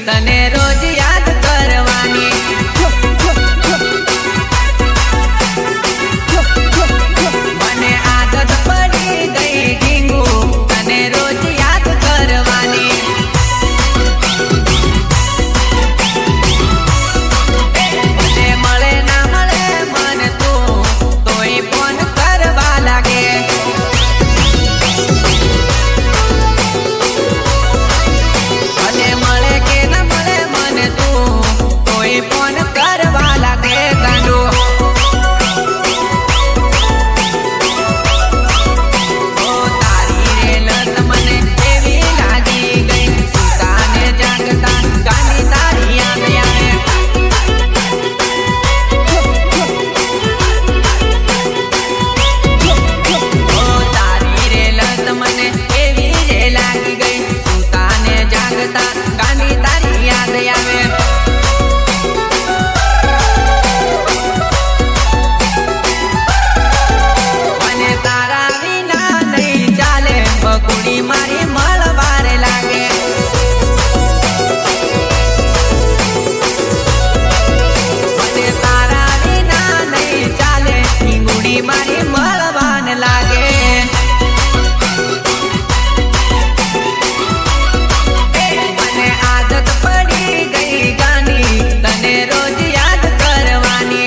तने रोज याद करवानी मने आदत पड़ी गई ढींगू तने रोज याद करवानी भले मळे ना मळे मन तू तोय फोन करवा लागे भले मळे के न मळे मन तू तोय फोन करवा लागे गांडू मारी मळवारे लागे मने तारा विना नहीं चाले ढींगुड़ी मारी मळवान लागे मने आदत पड़ी गई गानी तने रोज याद करवानी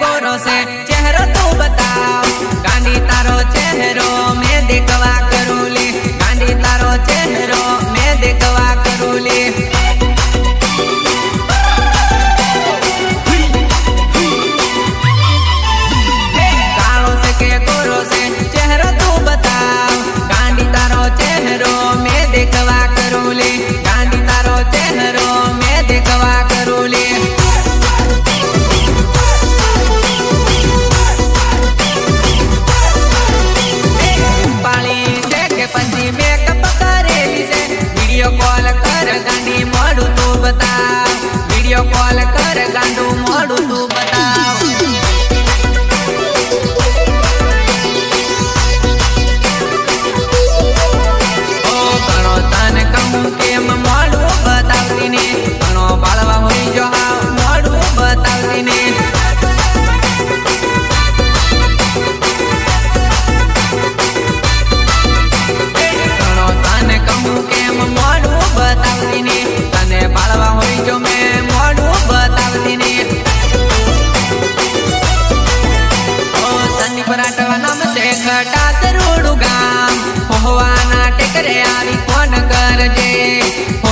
गोरो से चेहरो तू बताओ गांधी तारो चेहरो मैं देखवा करूली गांधी तारो चेहरो मैं देखवा करूली कालो से के गोरो से चेहरो तू बताओ गांधी तारो चेहरो मैं देखवा करूली गांधी तारो चेहरो मैं देखवा करूली कॉल कर गांडी मोड़ू तू बताओ वीडियो कॉल कर गांडू मोड़ू तू बताओ ओ घणो तन कहूं केम मोड़ू बतावती ने घणो बाळवा होई जो हाव मोड़ू बतावती ने घणो तन कहूं केम मोड़ू बतावती ने तने बाळवा होई जो मैं मोड़ू बतावती ने ओ सन्नी पराठवा नाम से खटास रूडू गाम होवाना टेकरे आवी फोन करजे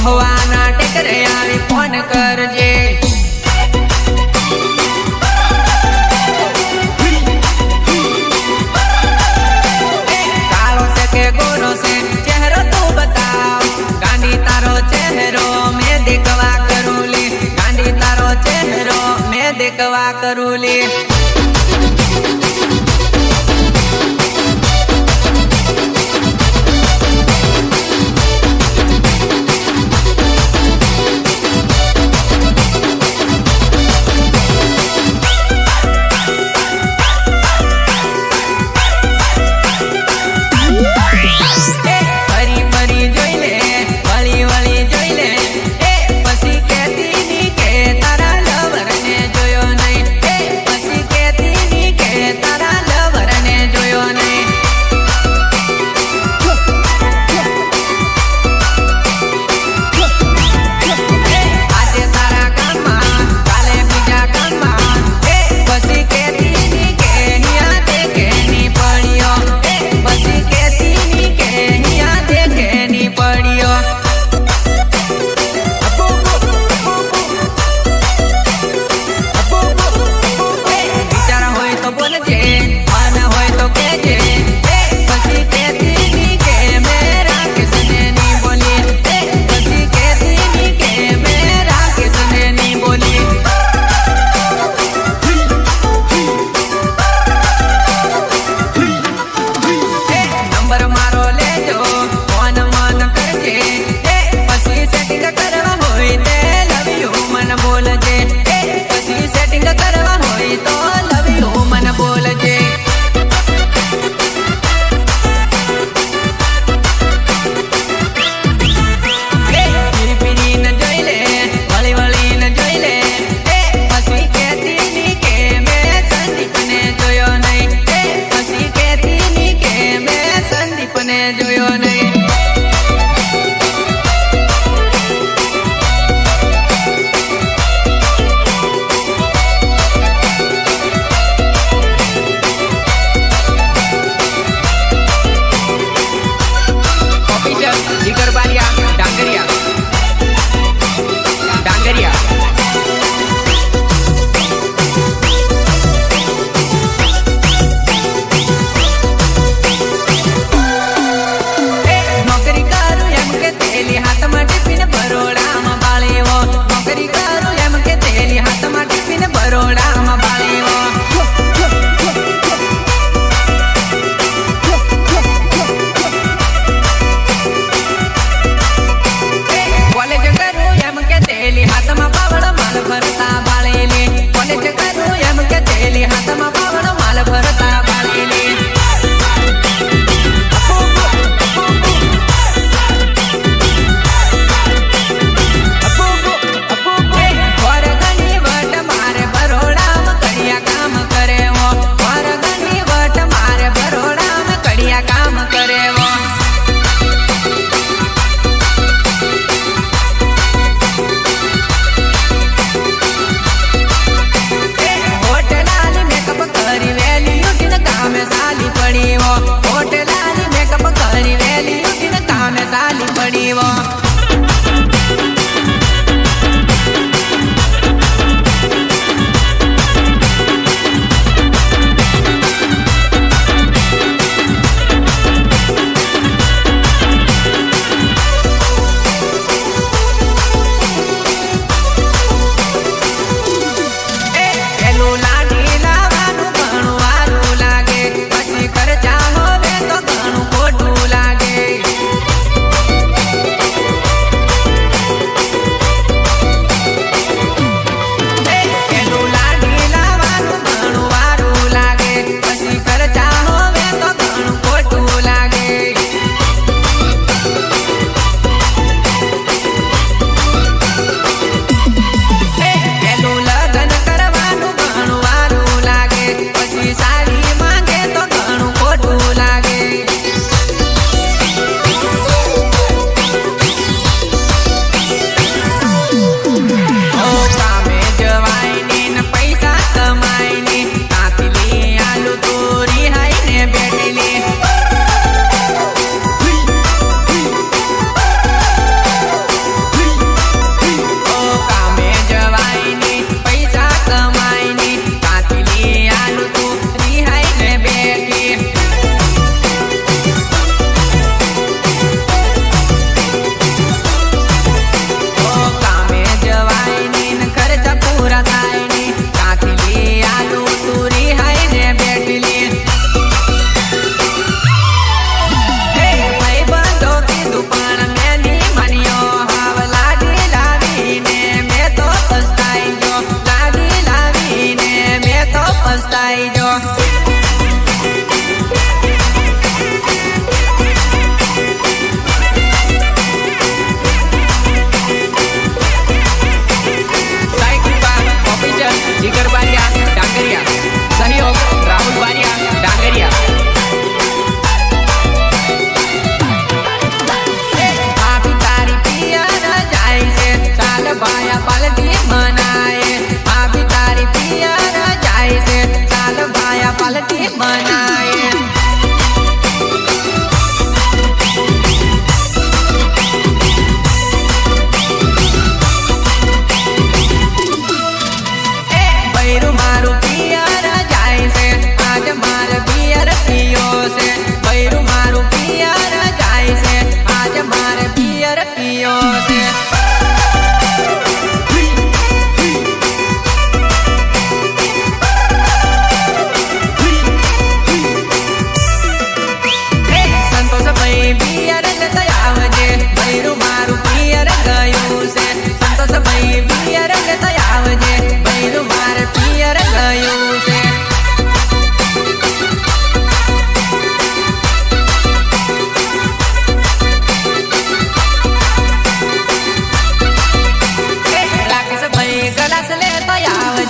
होवाना टेकरे आवी फोन करजे कालो से के गोरो से चेहरो तू बताओ गांधी तारो चेहरो मैं देखवा करूली गांधी तारो चेहरो मैं देखवा करूली પછી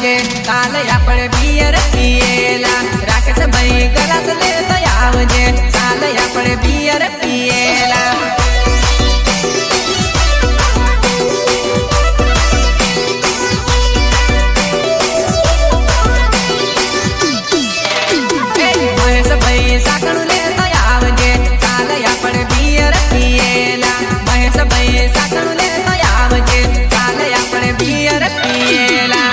આવજે કાલે આપણે બિયર પીએલા રાકેશ ભાઈ ગ્લાસ લેતો આવજે કાલે આપણે બિયર પીએલા મહેશ ભાઈ સાકણું લેતો આવજે કાલે આપણે બિયર પીએલા મહેશ ભાઈ સાકણું લેતો આવજે કાલે આપણે બિયર પીએલા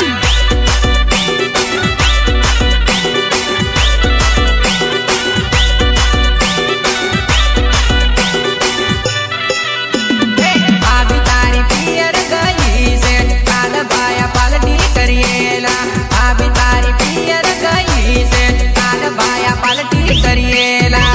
ભાભી તારી પિયર ગઈ છે કાલે ભાયા પાલટી કરીએલા ભાભી તારી પિયર ગઈ છે કાલે ભાયા પાલટી કરીએલા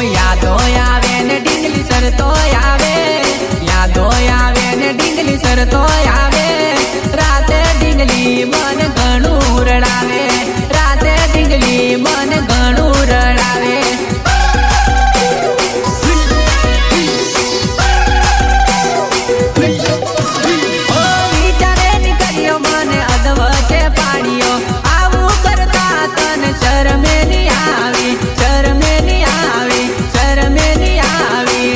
યાદો આવે ને ડીંગલી સરતો આવે યાદો આવે ને ડીંગલી સરતો આવે રાતે ડીંગલી મન ઘણું રડાવે રાતે ડીંગલી મન ઘણું રડાવે ઓ વિચારે નીકળ્યો મને અધવચ્ચે પાડ્યો આવું કરતા તને શરમે નહીં આવી શરમે નહીં આવી શરમે નહીં આવી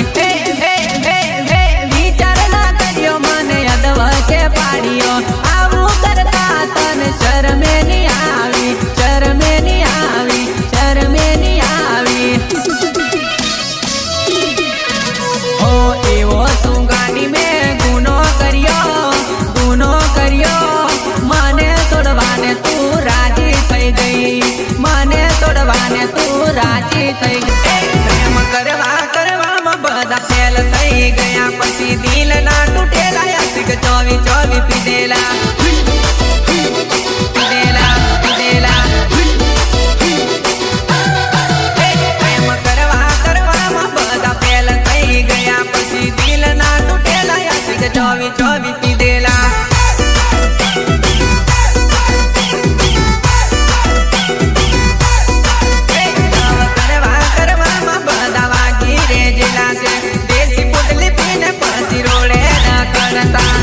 વિચાર ના કર્યો મને અધવચ્ચે પાડ્યો આવું કરતા તને શરમે નહીં આવી શરમે નહીં આવી શરમે નહીં આવી ઓ એવો શું ગાડી મેં ગુનો કર્યો મને તોડવાને તું રાજી થઈ ગઈ મને તોડવાને તું રાજી થઈ ગઈ પ્રેમ કરવામાં બધા ફેલ થઈ ગયા પછી દિલ ના તૂટેલા યાસિક 24 પીધેલા પીધેલા પીધેલા પ્રેમ કરવામાં બધા ફેલ થઈ ગયા પછી દિલ ના તૂટેલા યાસિક 24 પીધેલા કરવામાં બધા વાગી રેજેલા છે દેશી પોટલી પીને પછી રોડે ન કરતા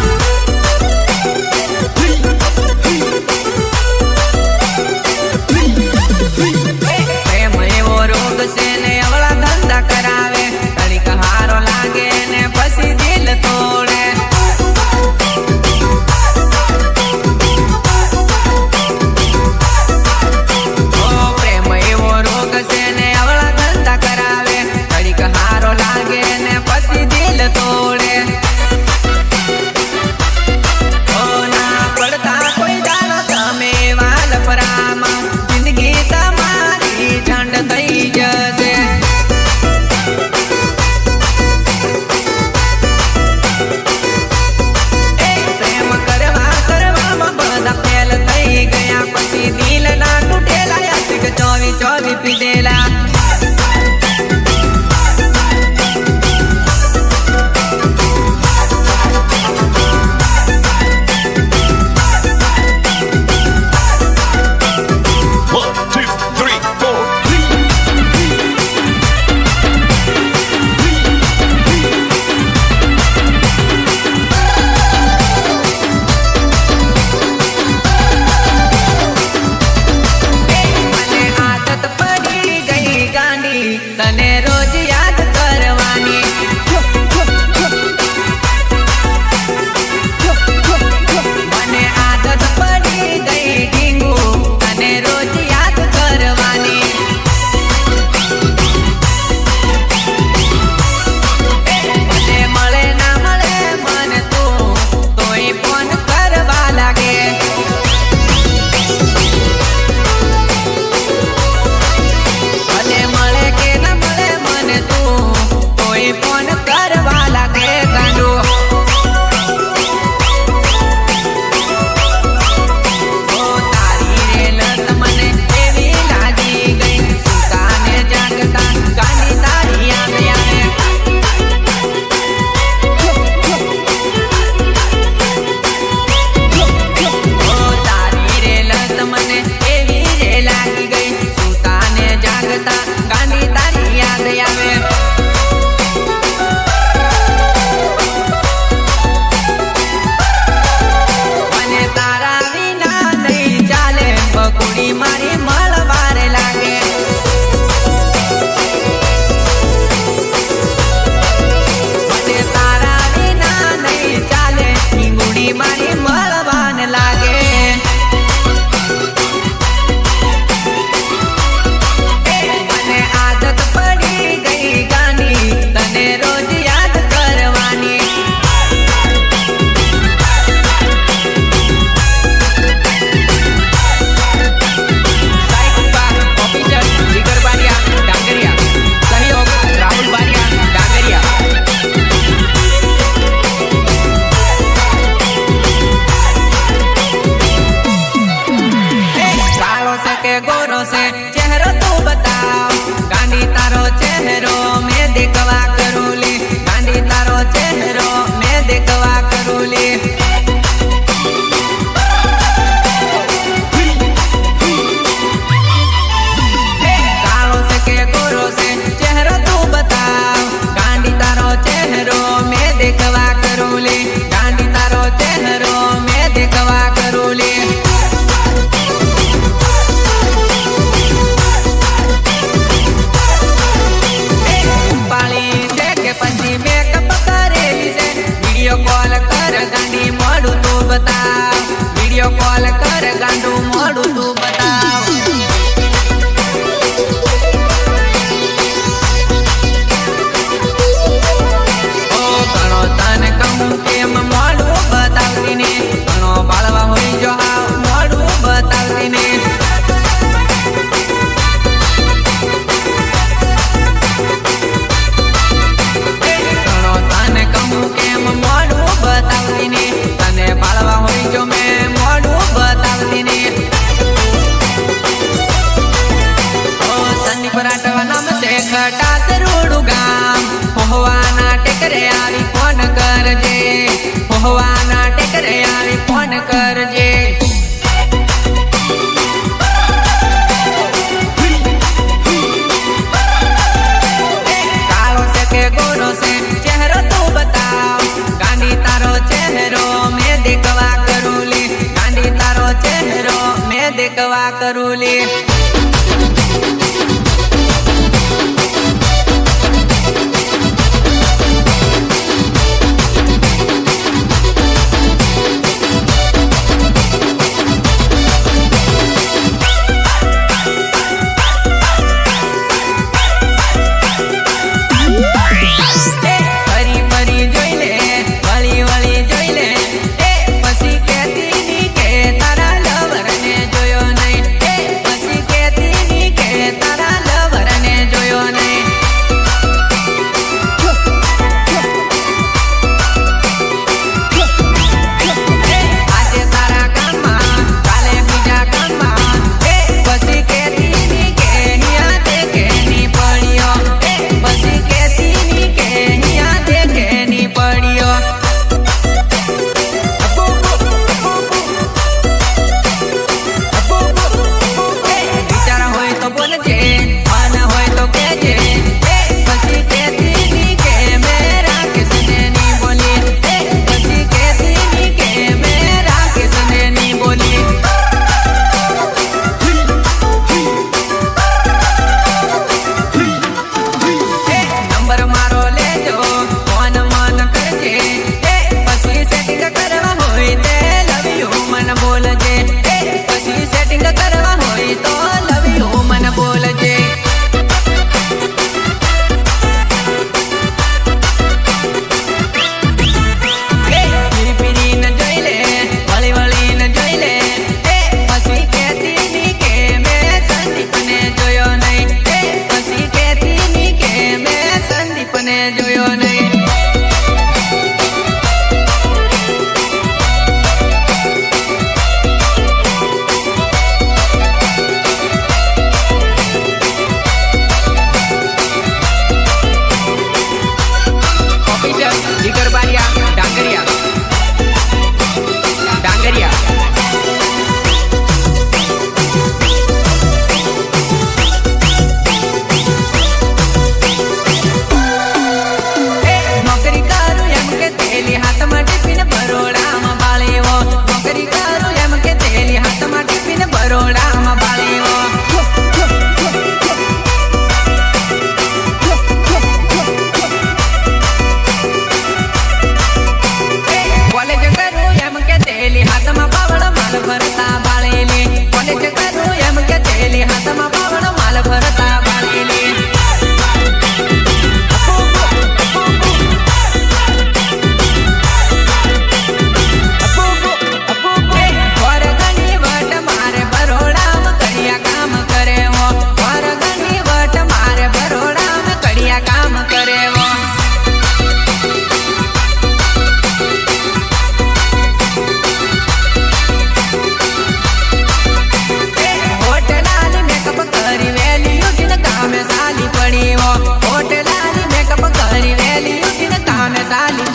करू ले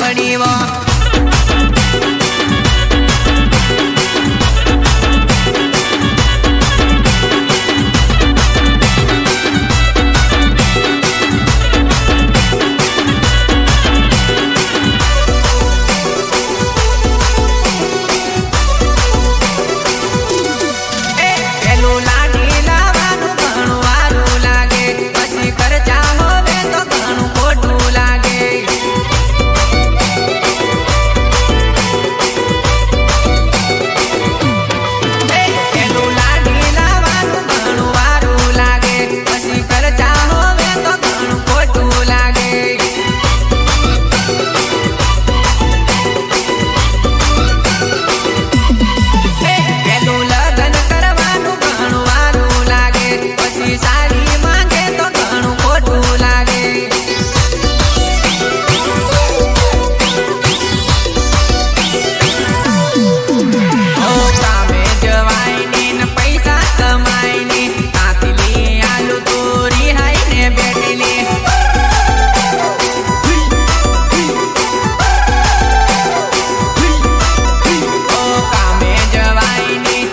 पड़ी वो